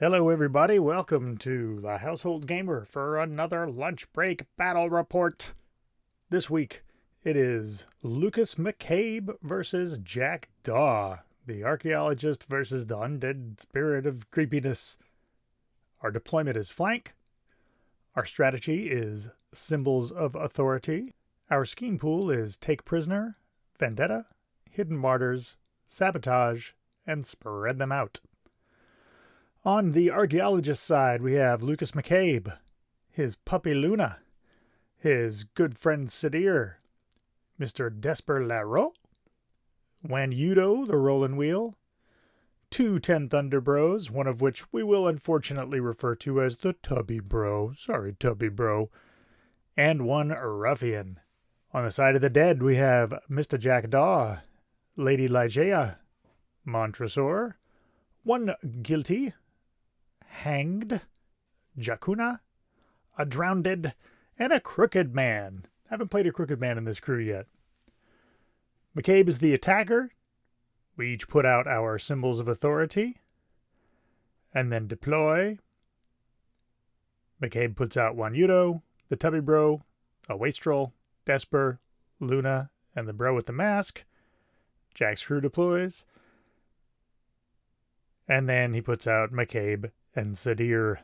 Hello everybody, welcome to the Household Gamer for another lunch break battle report. This week it is Lucas McCabe versus Jack Daw, the archaeologist versus the undead spirit of creepiness. Our deployment is flank. Our strategy is symbols of authority. Our scheme pool is take prisoner, vendetta, hidden martyrs, sabotage, and spread them out. On the archaeologist side, we have Lucas McCabe, his puppy Luna, his good friend Sadir, Mr. Desper Larro, Wan Yudo, the Rolling Wheel, two 10 Thunder Bros, one of which we will unfortunately refer to as the Tubby Bro. Sorry, Tubby Bro. And one Ruffian. On the side of the dead, we have Mr. Jack Daw, Lady Ligea, Montresor, one guilty, hanged, Jacuna, a drowned, and a crooked man. Haven't played a crooked man in this crew yet. McCabe is the attacker. We each put out our symbols of authority and then deploy. McCabe puts out Wan Yudo, the Tubby Bro, a Wastrel, Desper, Luna, and the Bro with the mask. Jack's crew deploys. And then he puts out McCabe and Sadir.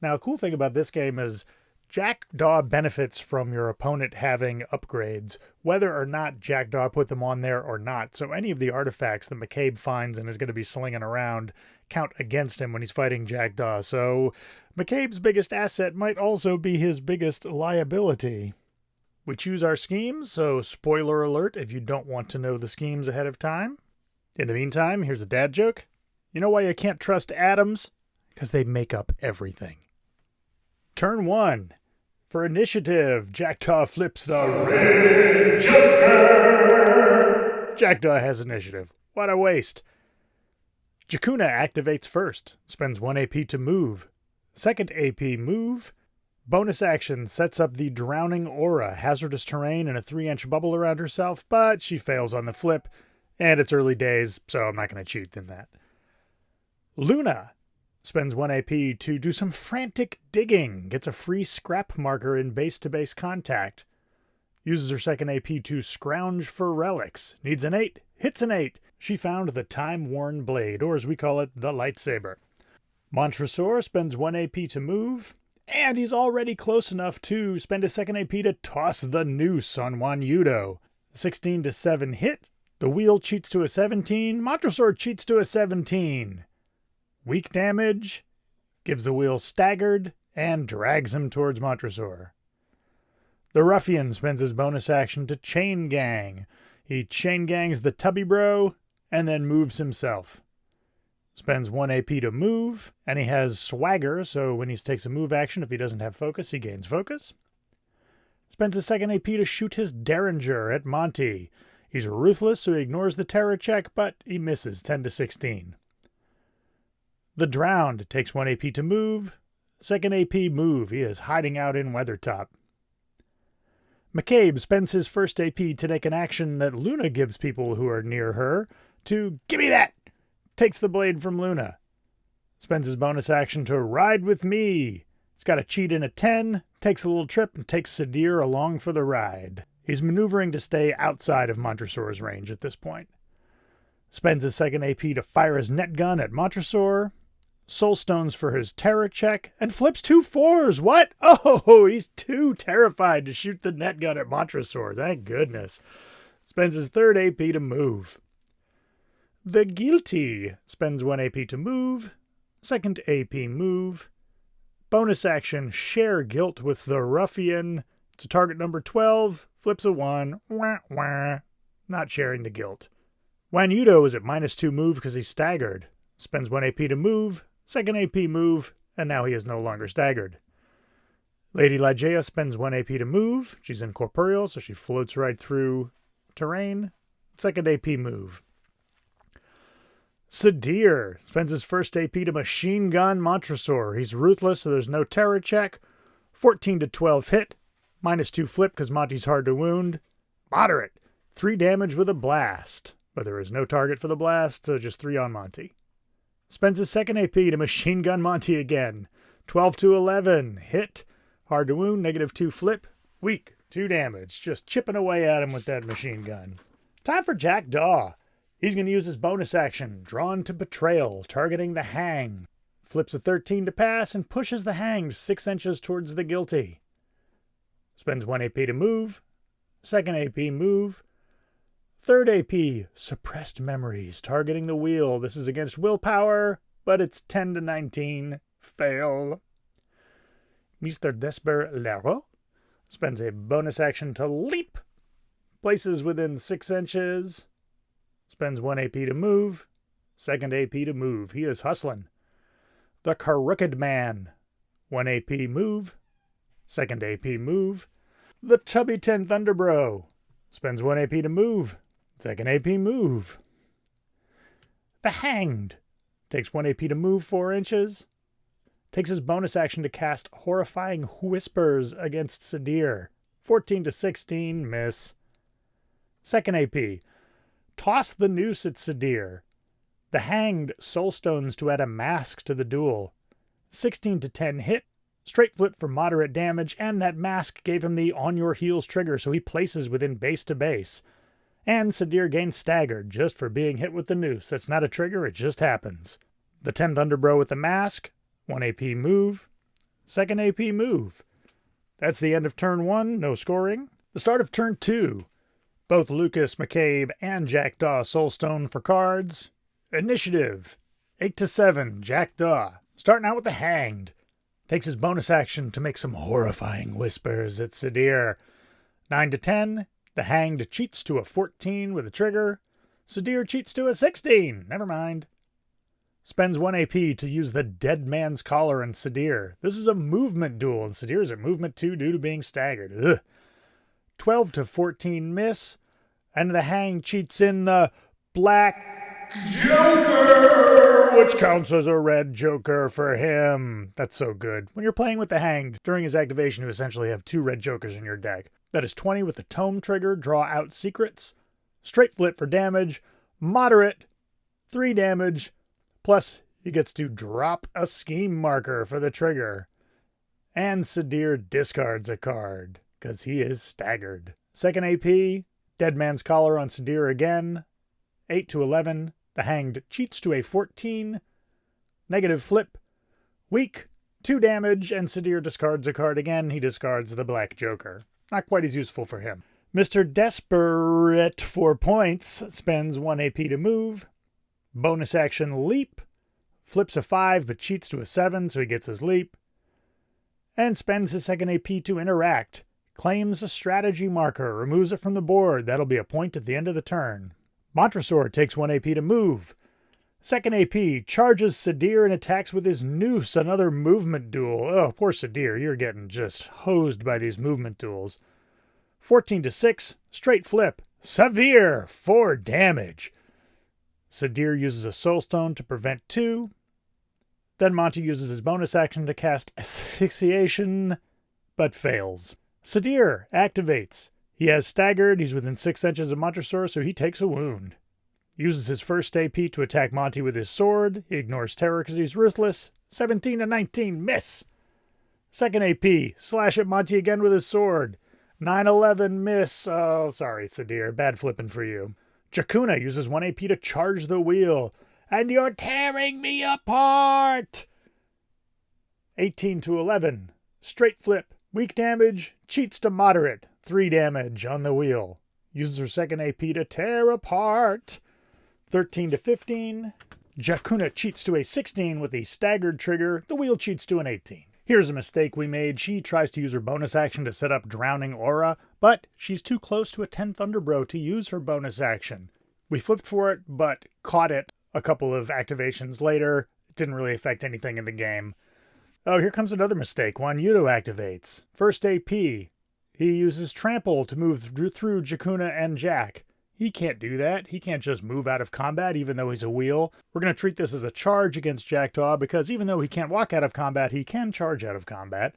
Now, a cool thing about this game is Jack Daw benefits from your opponent having upgrades, whether or not Jack Daw put them on there or not. So any of the artifacts that McCabe finds and is going to be slinging around count against him when he's fighting Jack Daw. So McCabe's biggest asset might also be his biggest liability. We choose our schemes, so spoiler alert if you don't want to know the schemes ahead of time. In the meantime, here's a dad joke. You know why you can't trust atoms? Because they make up everything. Turn 1. For initiative, Jack Daw flips the Red Joker! Jack Daw has initiative. What a waste. Jacuna activates first. Spends 1 AP to move. Second AP move. Bonus action sets up the Drowning Aura, hazardous terrain, and a 3-inch bubble around herself, but she fails on the flip. And it's early days, so I'm not going to cheat in that. Luna spends 1 AP to do some frantic digging. Gets a free scrap marker in base-to-base contact. Uses her second AP to scrounge for relics. Needs an 8. Hits an 8. She found the time-worn blade, or as we call it, the lightsaber. Montresor spends 1 AP to move. And he's already close enough to spend his second AP to toss the noose on Wan Yudo. 16 to 7 hit. The wheel cheats to a 17. Montresor cheats to a 17. Weak damage, gives the wheel staggered, and drags him towards Montresor. The Ruffian spends his bonus action to chain gang. He chain gangs the Tubby Bro, and then moves himself. Spends 1 AP to move, and he has swagger, so when he takes a move action, if he doesn't have focus, he gains focus. Spends his second AP to shoot his Derringer at Monty. He's ruthless, so he ignores the terror check, but he misses 10 to 16. The Drowned takes 1 AP to move. Second AP move. He is hiding out in Weathertop. McCabe spends his first AP to take an action that Luna gives people who are near her to "Gimme that!" Takes the blade from Luna. Spends his bonus action to "Ride with me." He's got a cheat in a 10, takes a little trip, and takes Sadir along for the ride. He's maneuvering to stay outside of Montresor's range at this point. Spends his second AP to fire his net gun at Montresor. Soulstones for his terror check, and flips 2 4s. What? Oh, he's too terrified to shoot the net gun at Montresor. Thank goodness. Spends his third AP to move. The Guilty spends 1 AP to move. Second AP move. Bonus action, share guilt with the Ruffian. To target number 12, flips a 1. Wah, wah. Not sharing the guilt. Wan Yudo is at -2 move because he's staggered. Spends 1 AP to move. Second AP move, and now he is no longer staggered. Lady Ligea spends 1 AP to move. She's incorporeal, so she floats right through terrain. Second AP move. Sadir spends his first AP to machine gun Montresor. He's ruthless, so there's no terror check. 14 to 12 hit. -2 flip because Monty's hard to wound. Moderate. 3 damage with a blast. But there is no target for the blast, so just 3 on Monty. Spends his second AP to machine gun Monty again. 12 to 11. Hit. Hard to wound. -2 flip. Weak. 2 damage. Just chipping away at him with that machine gun. Time for Jack Daw. He's going to use his bonus action, Drawn to Betrayal, targeting the Hang. Flips a 13 to pass and pushes the Hanged 6 inches towards the guilty. Spends 1 AP to move. Second AP move. Third AP, Suppressed Memories, targeting the wheel. This is against willpower, but it's 10 to 19. Fail. Mr. Desperlero spends a bonus action to leap. Places within 6 inches. Spends 1 AP to move. Second AP to move. He is hustling. The Crooked Man. 1 AP move. Second AP move. The Chubby 10 Thunderbro. Spends 1 AP to move. Second AP move. The Hanged. Takes 1 AP to move 4 inches. Takes his bonus action to cast Horrifying Whispers against Sadir. 14 to 16, miss. Second AP. Toss the Noose at Sadir. The Hanged Soulstones to add a mask to the duel. 16 to 10 hit. Straight flip for moderate damage, and that mask gave him the On Your Heels trigger, so he places within base to base. And Sadir gains staggered just for being hit with the noose. That's not a trigger, it just happens. The 10 Thunderbro with the mask. 1 AP move. Second AP move. That's the end of turn 1, no scoring. The start of turn 2. Both Lucas, McCabe, and Jack Daw Soulstone for cards. Initiative. 8 to 7, Jack Daw. Starting out with the Hanged. Takes his bonus action to make some horrifying whispers at Sadir. 9 to 10, the Hanged cheats to a 14 with a trigger. Sadir cheats to a 16. Never mind. Spends 1 AP to use the Dead Man's Collar on Sadir. This is a movement duel, and Sadir is at movement 2 due to being staggered. Ugh. 12 to 14 miss, and the Hanged cheats in the Black Joker, which counts as a red Joker for him. That's so good. When you're playing with the Hanged, during his activation, you essentially have 2 red Jokers in your deck. That is 20 with the Tome trigger, draw out secrets. Straight flip for damage. Moderate, 3 damage. Plus, he gets to drop a scheme marker for the trigger. And Sadir discards a card, because he is staggered. Second AP, Dead Man's Collar on Sadir again. 8 to 11, the Hanged cheats to a 14. Negative flip. Weak, 2 damage, and Sadir discards a card again. He discards the Black Joker. Not quite as useful for him. Mr. Desperate for points spends 1 AP to move. Bonus action leap. Flips a 5 but cheats to a 7, so he gets his leap. And spends his second AP to interact. Claims a strategy marker, removes it from the board. That'll be a point at the end of the turn. Montresor takes 1 AP to move. Second AP charges Sadir and attacks with his noose, another movement duel. Oh, poor Sadir, you're getting just hosed by these movement duels. 14 to 6, straight flip. Severe, 4 damage. Sadir uses a Soulstone to prevent 2. Then Monty uses his bonus action to cast Asphyxiation, but fails. Sadir activates. He has staggered, he's within 6 inches of Montresor, so he takes a wound. Uses his first AP to attack Monty with his sword. He ignores terror because he's ruthless. 17 to 19, miss. Second AP, slash at Monty again with his sword. 9-11, miss. Oh, sorry, Sadir, bad flipping for you. Jakuna uses 1 AP to charge the wheel. And you're tearing me apart! 18 to 11, straight flip. Weak damage, cheats to moderate. 3 damage on the wheel. Uses her second AP to tear apart. 13 to 15. Jakuna cheats to a 16 with a staggered trigger. The wheel cheats to an 18. Here's a mistake we made. She tries to use her bonus action to set up Drowning Aura, but she's too close to a 10 Thunderbro to use her bonus action. We flipped for it, but caught it a couple of activations later. It didn't really affect anything in the game. Oh, here comes another mistake. Juan Yudo activates. First AP. He uses Trample to move through Jakuna and Jack. He can't do that. He can't just move out of combat even though he's a wheel. We're going to treat this as a charge against Jack Daw because even though he can't walk out of combat, he can charge out of combat.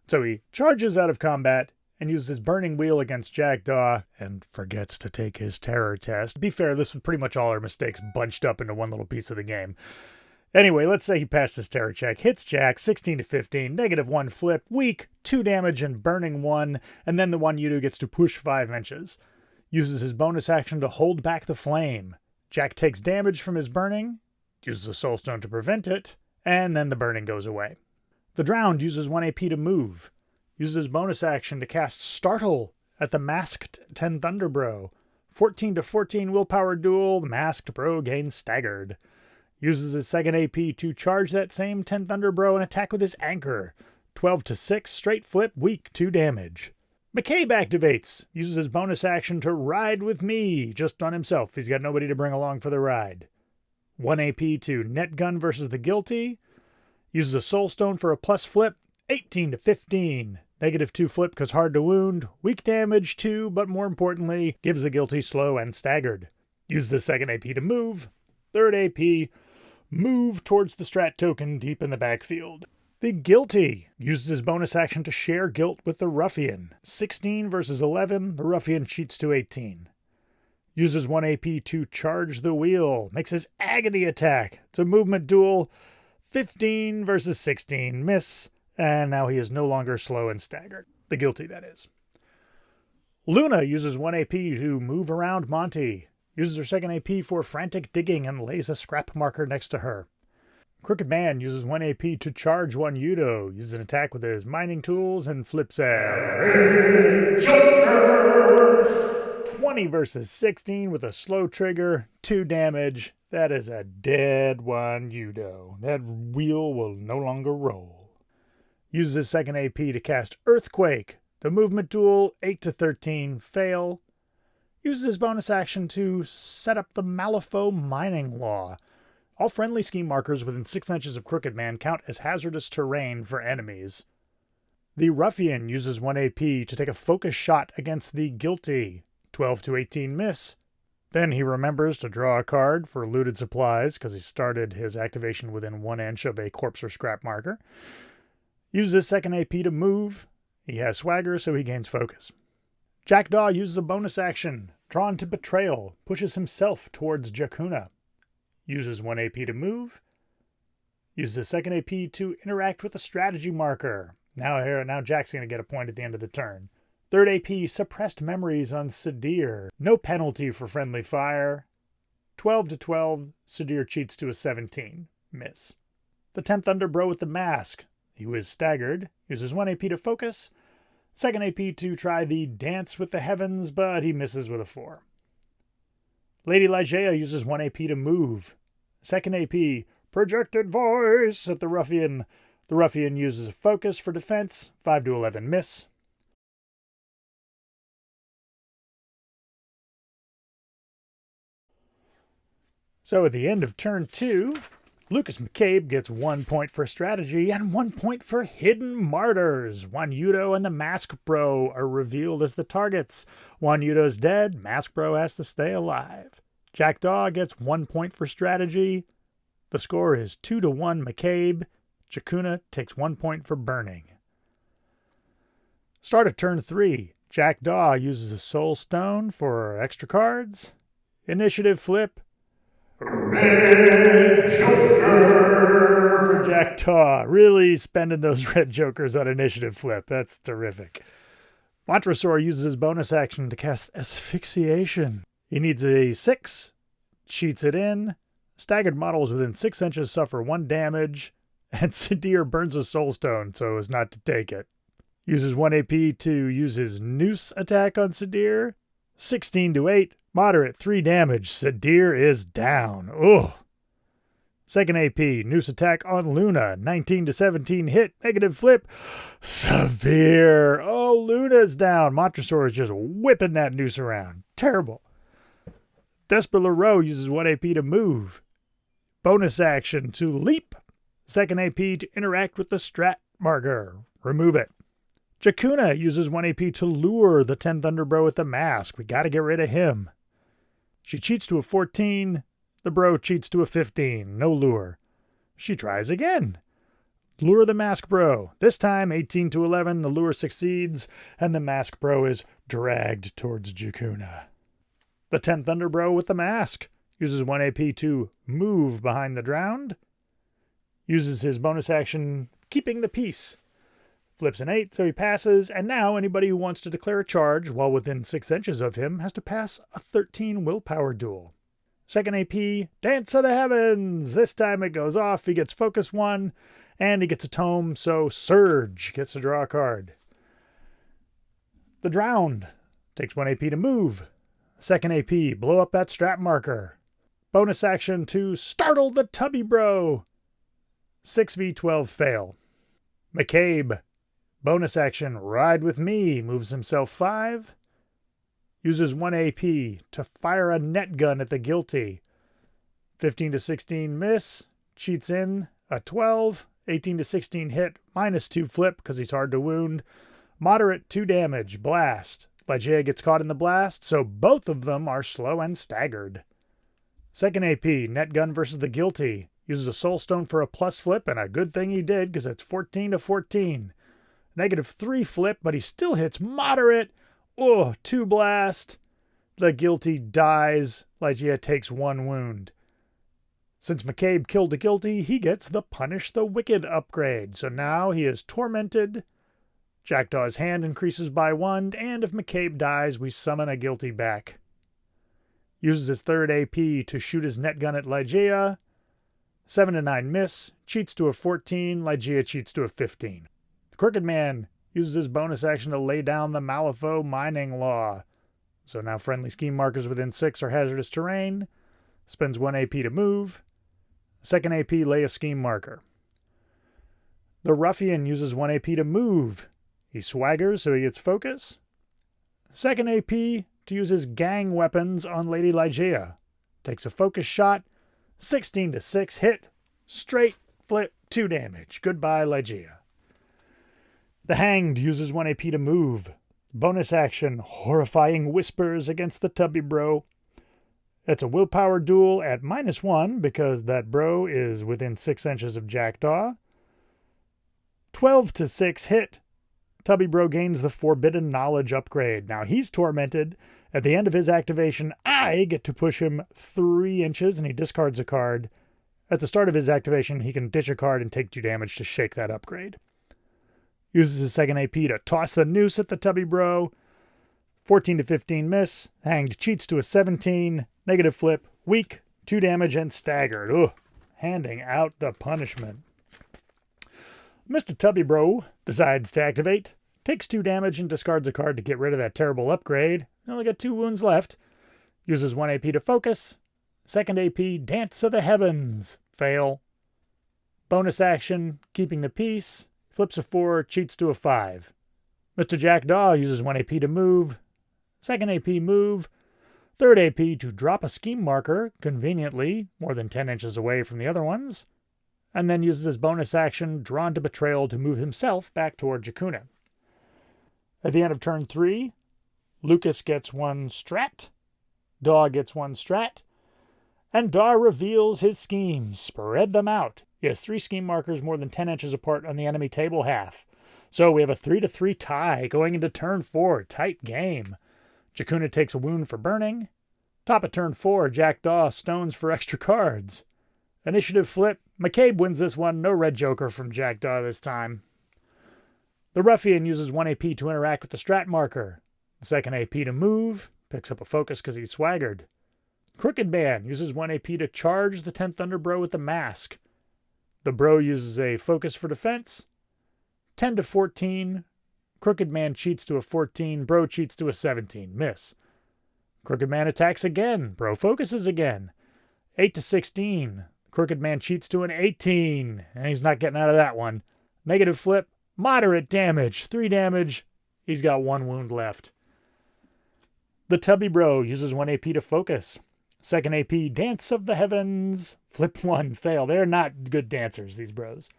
So he charges out of combat and uses his Burning Wheel against Jack Daw and forgets to take his terror test. To be fair, this was pretty much all our mistakes bunched up into one little piece of the game. Anyway, let's say he passed his terror check, hits Jack, 16 to 15, -1 flip, weak, 2 damage and burning 1, and then the one Yudo gets to push 5 inches. Uses his bonus action to hold back the flame. Jack takes damage from his burning, uses a soul stone to prevent it, and then the burning goes away. The drowned uses 1 AP to move. Uses his bonus action to cast Startle at the masked 10 Thunder Bro. 14 to 14 willpower duel, the masked bro gains staggered. Uses his second AP to charge that same 10 Thunder Bro and attack with his anchor. 12 to 6, straight flip, weak, 2 damage. McCabe activates. Uses his bonus action to ride with me, just on himself. He's got nobody to bring along for the ride. 1 AP to net gun versus the guilty. Uses a soul stone for a plus flip, 18 to 15. -2 flip because hard to wound. Weak damage 2, but more importantly, gives the guilty slow and staggered. Uses the second AP to move. Third AP, move towards the strat token deep in the backfield. The guilty uses his bonus action to share guilt with the ruffian. 16 versus 11, the ruffian cheats to 18. Uses 1 AP to charge the wheel. Makes his agony attack. It's a movement duel. 15 versus 16, miss. And now he is no longer slow and staggered. The guilty, that is. Luna uses 1 AP to move around Monty. Uses her second AP for frantic digging and lays a scrap marker next to her. Crooked Man uses 1 AP to charge one Yudo. Uses an attack with his mining tools and flips out. 20 versus 16 with a slow trigger, 2 damage. That is a dead one Yudo. That wheel will no longer roll. Uses his second AP to cast Earthquake. The movement duel, 8 to 13, fail. Uses his bonus action to set up the Malifaux mining law. All friendly scheme markers within 6 inches of Crooked Man count as hazardous terrain for enemies. The Ruffian uses 1 AP to take a focus shot against the guilty. 12 to 18 miss. Then he remembers to draw a card for looted supplies because he started his activation within 1 inch of a corpse or scrap marker. Uses his second AP to move. He has swagger, so he gains focus. Jack Daw uses a bonus action, drawn to Betrayal, pushes himself towards Jacuna. Uses 1 AP to move. Uses his second AP to interact with a strategy marker. Now Jack's going to get a point at the end of the turn. Third AP, Suppressed Memories on Sadir. No penalty for friendly fire. 12 to 12, Sadir cheats to a 17. Miss. The 10th Thunder Bro with the mask. He was staggered. Uses 1 AP to focus. Second AP to try the Dance with the Heavens, but he misses with a 4. Lady Ligea uses 1 AP to move. Second AP, Projected Voice at the Ruffian. The Ruffian uses a focus for defense. 5 to 11, miss. So at the end of turn 2, Lucas McCabe gets 1 point for strategy and 1 point for hidden martyrs. One Yudo and the Mask Bro are revealed as the targets. One Yudo's dead, Mask Bro has to stay alive. Jack Daw gets 1 point for strategy. The score is 2 to 1 McCabe. Jacuna takes 1 point for burning. Start of turn 3. Jack Daw uses a soul stone for extra cards. Initiative flip. Red Joker for Jack Daw. Really spending those red jokers on initiative flip. That's terrific. Montresor uses his bonus action to cast Asphyxiation. He needs a 6. Cheats it in. Staggered models within 6 inches suffer 1 damage. And Sadir burns a soul stone so as not to take it. Uses 1 AP to use his Noose attack on Sadir. 16 to 8. Moderate, 3 damage. Sadir is down. Ugh. Second AP, Noose attack on Luna. 19 to 17 hit. Negative flip. Severe. Oh, Luna's down. Montresor is just whipping that noose around. Terrible. Desper LaRoe uses 1 AP to move. Bonus action to leap. Second AP to interact with the strat marker. Remove it. Jacuna uses 1 AP to lure the 10 Thunder Bro with the mask. We gotta get rid of him. She cheats to a 14. The bro cheats to a 15. No lure. She tries again. Lure the Mask Bro. This time, 18 to 11. The lure succeeds, and the Mask Bro is dragged towards Jacuna. The 10th Thunder Bro with the mask uses 1 AP to move behind the drowned. Uses his bonus action, keeping the peace. Flips an 8, so he passes, and now anybody who wants to declare a charge while within 6 inches of him has to pass a 13 willpower duel. Second AP, Dance of the Heavens! This time it goes off, he gets Focus 1, and he gets a tome, so Surge gets to draw a card. The Drowned takes 1 AP to move. Second AP, Blow up that strap marker. Bonus action to Startle the Tubby Bro. 6v12 fail. McCabe, bonus action, Ride with Me, moves himself 5. Uses 1 AP to fire a net gun at the guilty. 15 to 16 miss, cheats in a 12. 18 to 16 hit, -2 flip because he's hard to wound. Moderate 2 damage, blast. Ligeia gets caught in the blast, so both of them are slow and staggered. Second AP, net gun versus the guilty. Uses a soul stone for a plus flip, and a good thing he did because it's 14 to 14. -3 flip, but he still hits moderate. 2 blast. The guilty dies. Ligeia takes 1 wound. Since McCabe killed the guilty, he gets the Punish the Wicked upgrade. So now he is tormented. Jack Daw's hand increases by 1, and if McCabe dies, we summon a guilty back. Uses his third AP to shoot his net gun at Ligeia. 7 to 9 miss, cheats to a 14, Ligeia cheats to a 15. The Crooked Man uses his bonus action to lay down the Malifaux mining law. So now friendly scheme markers within 6 are hazardous terrain. Spends 1 AP to move. Second AP, lay a scheme marker. The Ruffian uses 1 AP to move. He swaggers, so he gets focus. Second AP to use his gang weapons on Lady Ligeia. Takes a focus shot. 16 to 6 hit. Straight flip, 2 damage. Goodbye, Ligeia. The Hanged uses 1 AP to move. Bonus action, Horrifying Whispers against the Tubby Bro. It's a willpower duel at -1 because that bro is within 6 inches of Jack Daw. 12 to 6 hit. Tubby Bro gains the Forbidden Knowledge upgrade. Now he's tormented. At the end of his activation, I get to push him 3 inches and he discards a card. At the start of his activation, he can ditch a card and take 2 damage to shake that upgrade. Uses his second AP to toss the noose at the Tubby Bro. 14 to 15 miss. Hanged cheats to a 17. Negative flip. Weak. 2 damage and staggered. Handing out the punishment. Mr. Tubby Bro decides to activate. Takes 2 damage and discards a card to get rid of that terrible upgrade. Only got 2 wounds left. Uses 1 AP to focus. Second AP, Dance of the Heavens. Fail. Bonus action, Keeping the Peace. Flips a 4, cheats to a 5. Mr. Jack Daw uses 1 AP to move. Second AP, move. Third AP to drop a scheme marker, conveniently, more than 10 inches away from the other ones. And then uses his bonus action, Drawn to Betrayal, to move himself back toward Jacuna. At the end of turn 3, Lucas gets 1 strat. Daw gets 1 strat. And Daw reveals his schemes. Spread them out. He has 3 scheme markers more than 10 inches apart on the enemy table half. So we have a 3-3 tie going into turn 4. Tight game. Jacuna takes a wound for burning. Top of turn 4, Jack Daw stones for extra cards. Initiative flip. McCabe wins this one. No red joker from Jack Daw this time. The Ruffian uses 1 AP to interact with the strat marker. The second AP to move. Picks up a focus because he's swaggered. Crooked Man uses 1 AP to charge the 10th Thunder Bro with the mask. The Bro uses a focus for defense. 10 to 14. Crooked Man cheats to a 14. Bro cheats to a 17. Miss. Crooked Man attacks again. Bro focuses again. 8 to 16. Crooked Man cheats to an 18. And he's not getting out of that one. Negative flip. Moderate damage. 3 damage. He's got 1 wound left. The Tubby Bro uses 1 AP to focus. Second AP, Dance of the Heavens. Flip 1, fail. They're not good dancers, these bros.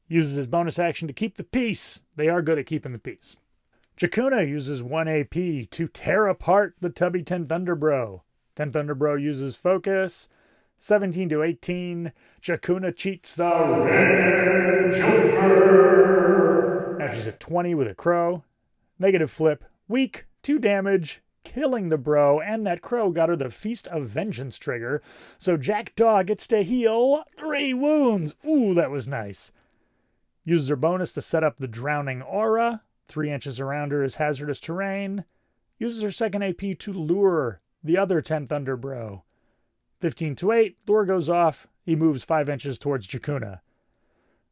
Uses his bonus action to keep the peace. They are good at keeping the peace. Jacuna uses 1 AP to tear apart the Tubby 10 Thunder Bro. 10 Thunder Bro uses focus. 17 to 18. Jacuna cheats the Red Joker. Now she's at 20 with a crow. Negative flip. Weak. 2 damage. killing the bro, and that crow got her the Feast of Vengeance trigger, so Jack Daw gets to heal 3 wounds. Ooh, that was nice. Uses her bonus to set up the Drowning Aura. 3 inches around her is hazardous terrain. Uses her second AP to lure the other 10 Thunder Bro. 15 to 8, lure goes off. He moves 5 inches towards Jakuna.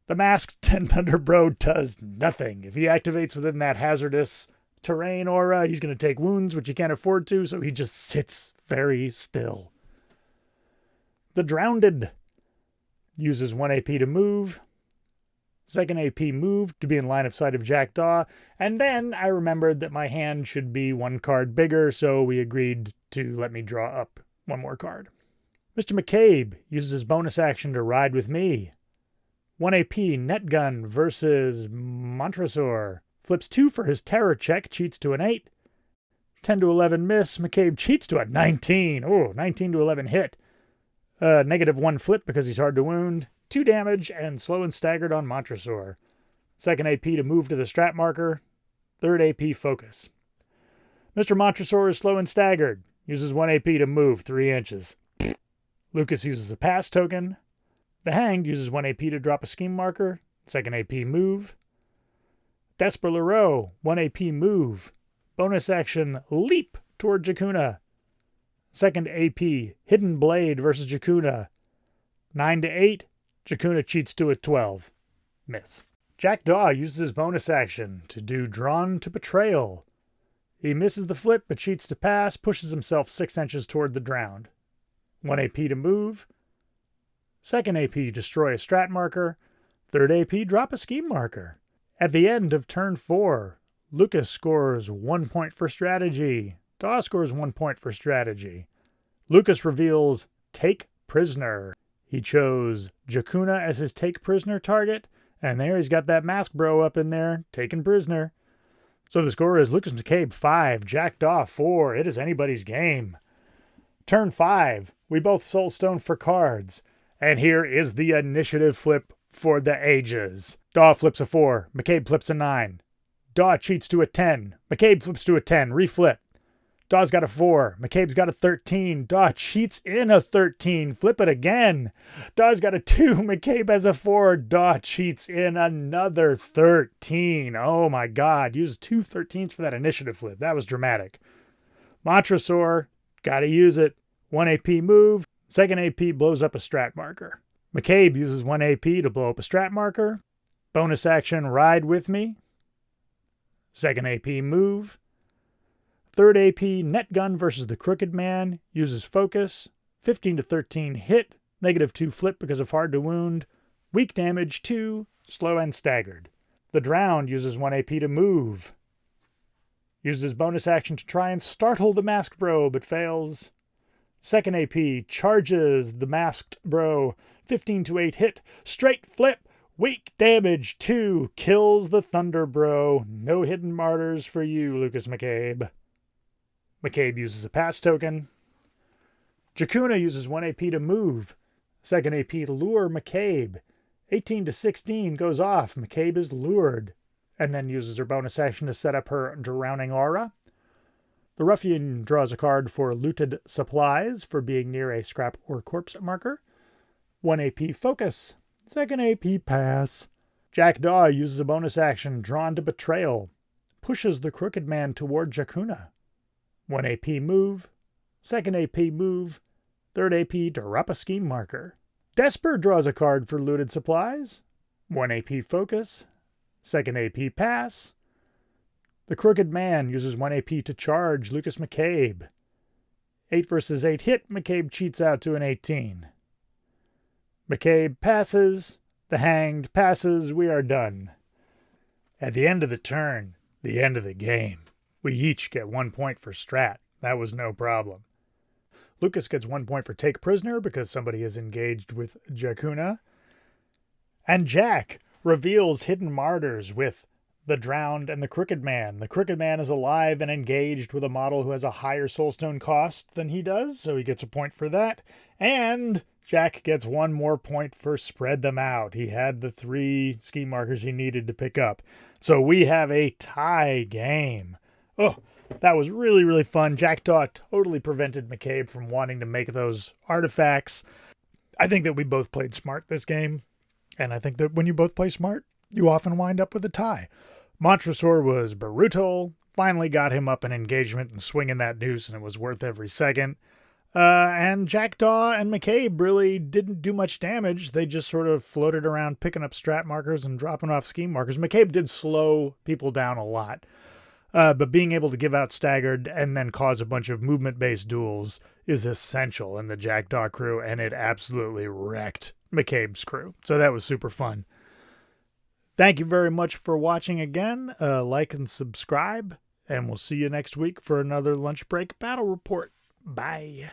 The masked 10 Thunder Bro does nothing. If he activates within that hazardous terrain aura, he's going to take wounds, which he can't afford to, so he just sits very still. The Drowned uses 1 AP to move. Second AP move to be in line of sight of Jack Daw, and then I remembered that my hand should be 1 card bigger, so we agreed to let me draw up 1 more card. Mr. McCabe uses his bonus action to ride with me. 1 AP net gun versus Montresor. Flips 2 for his terror check, cheats to an 8. 10 to 11 miss, McCabe cheats to a 19. Oh, 19 to 11 hit. -1 flip because he's hard to wound. 2 damage and slow and staggered on Montresor. Second AP to move to the strat marker. Third AP focus. Mr. Montresor is slow and staggered. Uses 1 AP to move 3 inches. Lucas uses a pass token. The Hanged uses 1 AP to drop a scheme marker. Second AP move. Desperado, 1 AP move. Bonus action, leap toward Jakuna. Second AP, Hidden Blade versus Jakuna. 9 to 8, Jakuna cheats to a 12. Miss. Jack Daw uses his bonus action to do Drawn to Betrayal. He misses the flip but cheats to pass, pushes himself 6 inches toward the drowned. 1 AP to move. Second AP, destroy a strat marker. Third AP, drop a scheme marker. At the end of turn 4, Lucas scores 1 point for strategy. Daw scores 1 point for strategy. Lucas reveals Take Prisoner. He chose Jakuna as his Take Prisoner target, and there he's got that mask bro up in there, taken prisoner. So the score is Lucas McCabe 5, Jack Daw 4. It is anybody's game. Turn 5, we both soulstone for cards. And here is the initiative flip for the ages. Daw flips a 4, McCabe flips a 9. Daw cheats to a 10, McCabe flips to a 10, reflip. Daw's got a 4, McCabe's got a 13, Daw cheats in a 13, flip it again. Daw's got a 2, McCabe has a 4, Daw cheats in another 13. Oh my god, uses 2 13s for that initiative flip. That was dramatic. Montresor, gotta use it. 1 AP move, second AP blows up a strat marker. McCabe uses 1 AP to blow up a strat marker. Bonus action, ride with me. Second AP move. Third AP, net gun versus the Crooked Man. Uses focus. 15 to 13 hit. -2 flip because of hard to wound. Weak damage 2. Slow and staggered. The Drowned uses 1 AP to move. Uses bonus action to try and startle the masked bro, but fails. Second AP charges the masked bro. 15 to 8 hit. Straight flip. Weak damage 2. Kills the Thunder Bro. No hidden martyrs for you, Lucas McCabe. McCabe uses a pass token. Jakuna uses 1 AP to move. Second AP to lure McCabe. 18 to 16 goes off. McCabe is lured. And then uses her bonus action to set up her Drowning Aura. The Ruffian draws a card for Looted Supplies for being near a scrap or corpse marker. 1 AP focus. Second AP pass. Jack Daw uses a bonus action, Drawn to Betrayal. Pushes the Crooked Man toward Jakuna. 1 AP move. Second AP move. Third AP drop a scheme marker. Desper draws a card for Looted Supplies. 1 AP focus. Second AP pass. The Crooked Man uses 1 AP to charge Lucas McCabe. 8 versus 8 hit. McCabe cheats out to an 18. McCabe passes. The Hanged passes. We are done. At the end of the turn, the end of the game, we each get 1 point for strat. That was no problem. Lucas gets 1 point for Take Prisoner because somebody is engaged with Jakuna. And Jack reveals Hidden Martyrs with the Drowned and the Crooked Man. The Crooked Man is alive and engaged with a model who has a higher soulstone cost than he does, so he gets a point for that. And Jack gets 1 more point for Spread Them Out. He had the 3 scheme markers he needed to pick up. So we have a tie game. Oh, That was really, really fun. Jack Daw totally prevented McCabe from wanting to make those artifacts. I think that we both played smart this game, and I think that when you both play smart, you often wind up with a tie. Montresor was brutal, finally got him up an engagement and swinging that noose, and it was worth every second. And Jack Daw and McCabe really didn't do much damage. They just sort of floated around picking up strat markers and dropping off scheme markers. McCabe did slow people down a lot. But being able to give out staggered and then cause a bunch of movement-based duels is essential in the Jack Daw crew, and it absolutely wrecked McCabe's crew. So that was super fun. Thank you very much for watching again. Like and subscribe, and we'll see you next week for another Lunch Break Battle Report. Bye.